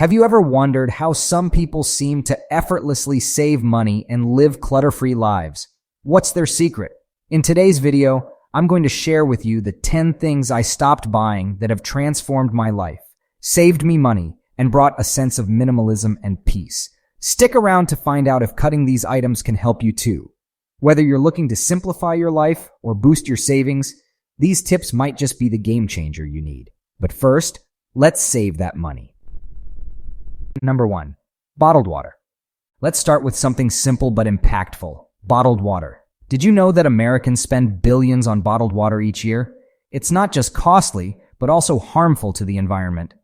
Have you ever wondered how some people seem to effortlessly save money and live clutter-free lives? What's their secret? In today's video, I'm going to share with you the 10 things I stopped buying that have transformed my life, saved me money, and brought a sense of minimalism and peace. Stick around to find out if cutting these items can help you too. Whether you're looking to simplify your life or boost your savings, these tips might just be the game changer you need. But first, let's save that money. Number 1. Bottled water. Let's start with something simple but impactful. Bottled water. Did you know that Americans spend billions on bottled water each year? It's not just costly, but also harmful to the environment.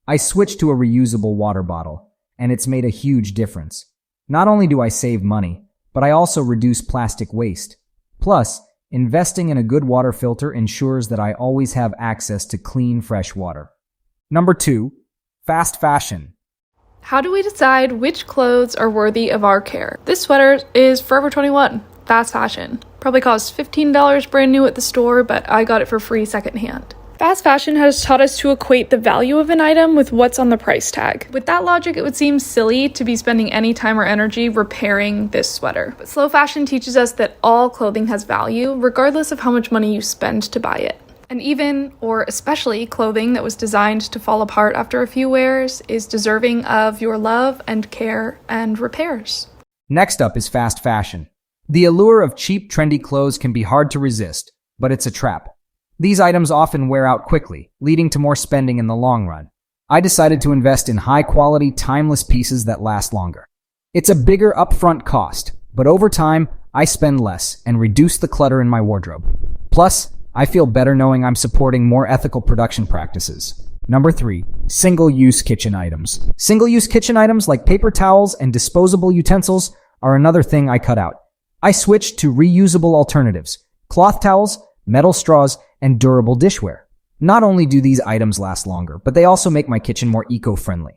I switched to a reusable water bottle, and it's made a huge difference. Not only do I save money, but I also reduce plastic waste. Plus, investing in a good water filter ensures that I always have access to clean, fresh water. Number 2. Fast fashion. How do we decide which clothes are worthy of our care? This sweater is Forever 21, fast fashion. Probably cost $15 brand new at the store, but I got it for free secondhand. Fast fashion has taught us to equate the value of an item with what's on the price tag. With that logic, it would seem silly to be spending any time or energy repairing this sweater. But slow fashion teaches us that all clothing has value, regardless of how much money you spend to buy it. And even, or especially, clothing that was designed to fall apart after a few wears is deserving of your love and care and repairs. Next up is fast fashion. The allure of cheap, trendy clothes can be hard to resist, but it's a trap. These items often wear out quickly, leading to more spending in the long run. I decided to invest in high-quality, timeless pieces that last longer. It's a bigger upfront cost, but over time, I spend less and reduce the clutter in my wardrobe. Plus, I feel better knowing I'm supporting more ethical production practices. Number 3. Single-use kitchen items. Single-use kitchen items like paper towels and disposable utensils are another thing I cut out. I switched to reusable alternatives: cloth towels, metal straws, and durable dishware. Not only do these items last longer, but they also make my kitchen more eco-friendly.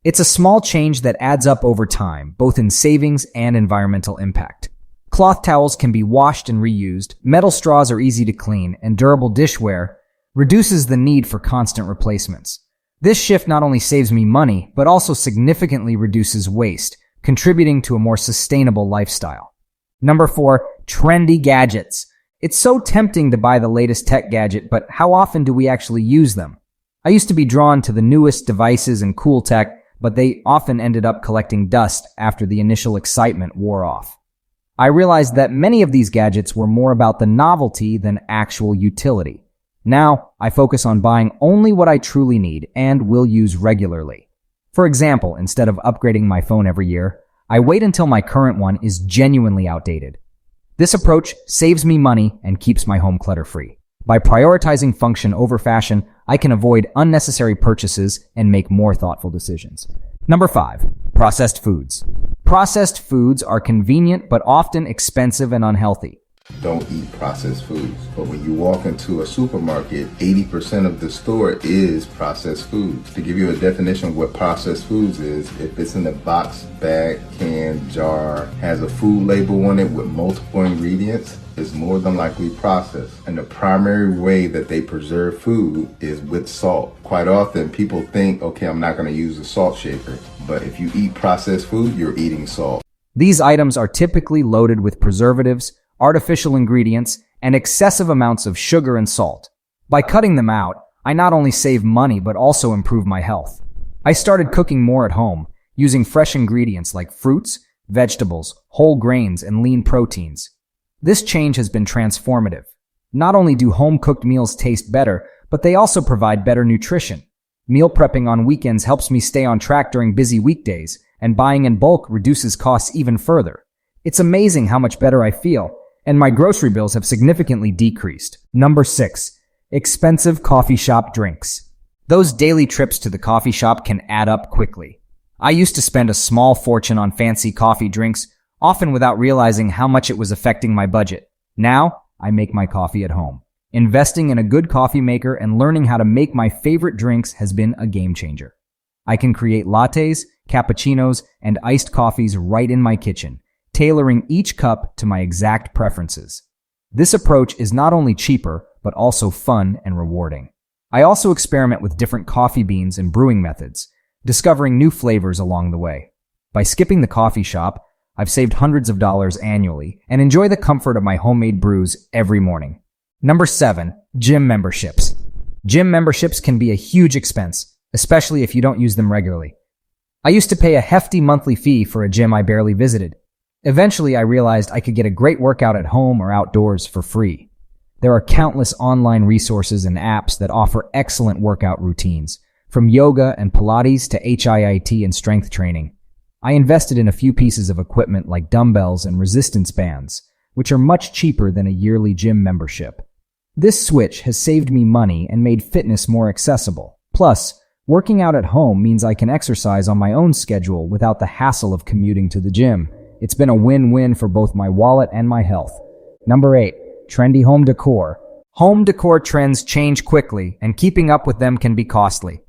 It's a small change that adds up over time, both in savings and environmental impact. Cloth towels can be washed and reused, metal straws are easy to clean, and durable dishware reduces the need for constant replacements. This shift not only saves me money, but also significantly reduces waste, contributing to a more sustainable lifestyle. Number 4. Trendy gadgets. It's so tempting to buy the latest tech gadget, but how often do we actually use them? I used to be drawn to the newest devices and cool tech, but they often ended up collecting dust after the initial excitement wore off. I realized that many of these gadgets were more about the novelty than actual utility. Now, I focus on buying only what I truly need and will use regularly. For example, instead of upgrading my phone every year, I wait until my current one is genuinely outdated. This approach saves me money and keeps my home clutter-free. By prioritizing function over fashion, I can avoid unnecessary purchases and make more thoughtful decisions. Number 5. Processed foods. Processed foods are convenient but often expensive and unhealthy. Don't eat processed foods. But when you walk into a supermarket, 80% of the store is processed foods. To give you a definition of what processed foods is, if it's in a box, bag, can, jar, has a food label on it with multiple ingredients, it's more than likely processed. And the primary way that they preserve food is with salt. Quite often people think, okay, I'm not going to use a salt shaker. But if you eat processed food, you're eating salt. These items are typically loaded with preservatives, artificial ingredients, and excessive amounts of sugar and salt. By cutting them out, I not only save money but also improve my health. I started cooking more at home, using fresh ingredients like fruits, vegetables, whole grains, and lean proteins. This change has been transformative. Not only do home-cooked meals taste better, but they also provide better nutrition. Meal prepping on weekends helps me stay on track during busy weekdays, and buying in bulk reduces costs even further. It's amazing how much better I feel, and my grocery bills have significantly decreased. Number 6. Expensive coffee shop drinks. Those daily trips to the coffee shop can add up quickly. I used to spend a small fortune on fancy coffee drinks, often without realizing how much it was affecting my budget. Now, I make my coffee at home. Investing in a good coffee maker and learning how to make my favorite drinks has been a game changer. I can create lattes, cappuccinos, and iced coffees right in my kitchen, tailoring each cup to my exact preferences. This approach is not only cheaper, but also fun and rewarding. I also experiment with different coffee beans and brewing methods. discovering new flavors along the way. By skipping the coffee shop, I've saved hundreds of dollars annually and enjoy the comfort of my homemade brews every morning. Number 7, gym memberships. Gym memberships can be a huge expense, especially if you don't use them regularly. I used to pay a hefty monthly fee for a gym I barely visited. Eventually, I realized I could get a great workout at home or outdoors for free. There are countless online resources and apps that offer excellent workout routines, from yoga and Pilates to HIIT and strength training. I invested in a few pieces of equipment like dumbbells and resistance bands, which are much cheaper than a yearly gym membership. This switch has saved me money and made fitness more accessible. Plus, working out at home means I can exercise on my own schedule without the hassle of commuting to the gym. It's been a win-win for both my wallet and my health. Number 8, trendy home decor. Home decor trends change quickly, and keeping up with them can be costly.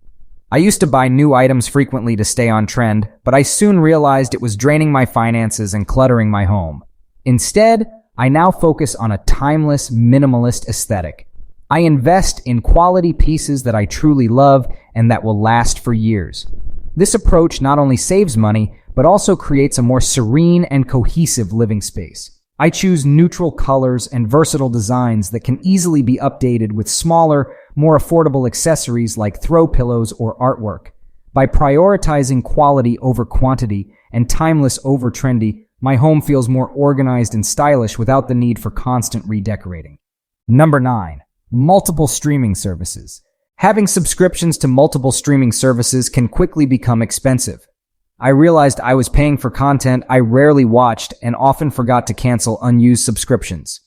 I used to buy new items frequently to stay on trend, but I soon realized it was draining my finances and cluttering my home. Instead, I now focus on a timeless, minimalist aesthetic. I invest in quality pieces that I truly love and that will last for years. This approach not only saves money, but also creates a more serene and cohesive living space. I choose neutral colors and versatile designs that can easily be updated with smaller, more affordable accessories like throw pillows or artwork. By prioritizing quality over quantity and timeless over trendy, my home feels more organized and stylish without the need for constant redecorating. Number 9, multiple streaming services. Having subscriptions to multiple streaming services can quickly become expensive. I realized I was paying for content I rarely watched and often forgot to cancel unused subscriptions.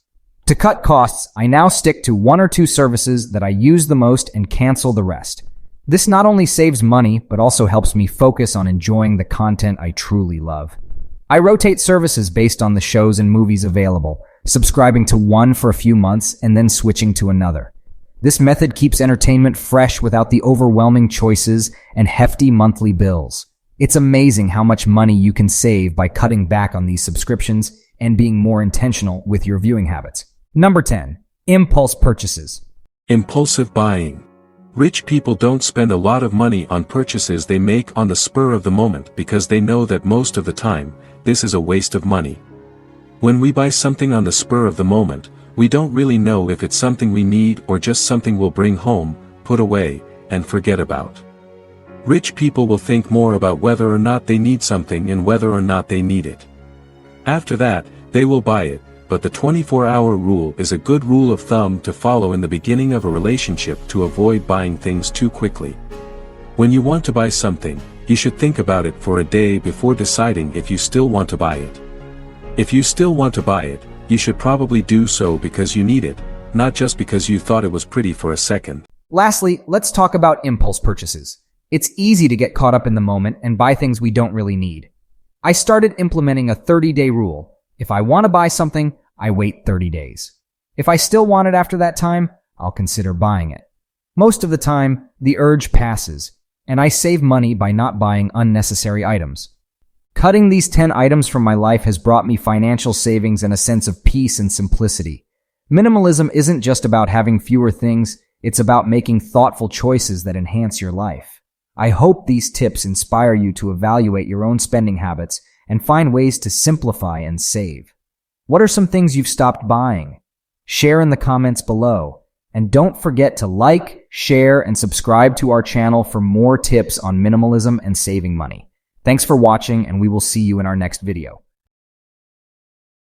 To cut costs, I now stick to 1 or 2 services that I use the most and cancel the rest. This not only saves money, but also helps me focus on enjoying the content I truly love. I rotate services based on the shows and movies available, subscribing to one for a few months and then switching to another. This method keeps entertainment fresh without the overwhelming choices and hefty monthly bills. It's amazing how much money you can save by cutting back on these subscriptions and being more intentional with your viewing habits. Number 10, impulse purchases. Impulsive buying. Rich people don't spend a lot of money on purchases they make on the spur of the moment because they know that most of the time, this is a waste of money. When we buy something on the spur of the moment, we don't really know if it's something we need or just something we'll bring home, put away, and forget about. Rich people will think more about whether or not they need something and whether or not they need it. After that, they will buy it, but the 24-hour rule is a good rule of thumb to follow in the beginning of a relationship to avoid buying things too quickly. When you want to buy something, you should think about it for a day before deciding if you still want to buy it. If you still want to buy it, you should probably do so because you need it, not just because you thought it was pretty for a second. Lastly, let's talk about impulse purchases. It's easy to get caught up in the moment and buy things we don't really need. I started implementing a 30-day rule. If I want to buy something, I wait 30 days. If I still want it after that time, I'll consider buying it. Most of the time, the urge passes, and I save money by not buying unnecessary items. Cutting these 10 items from my life has brought me financial savings and a sense of peace and simplicity. Minimalism isn't just about having fewer things, it's about making thoughtful choices that enhance your life. I hope these tips inspire you to evaluate your own spending habits and find ways to simplify and save. What are some things you've stopped buying? Share in the comments below. And don't forget to like, share, and subscribe to our channel for more tips on minimalism and saving money. Thanks for watching, and we will see you in our next video.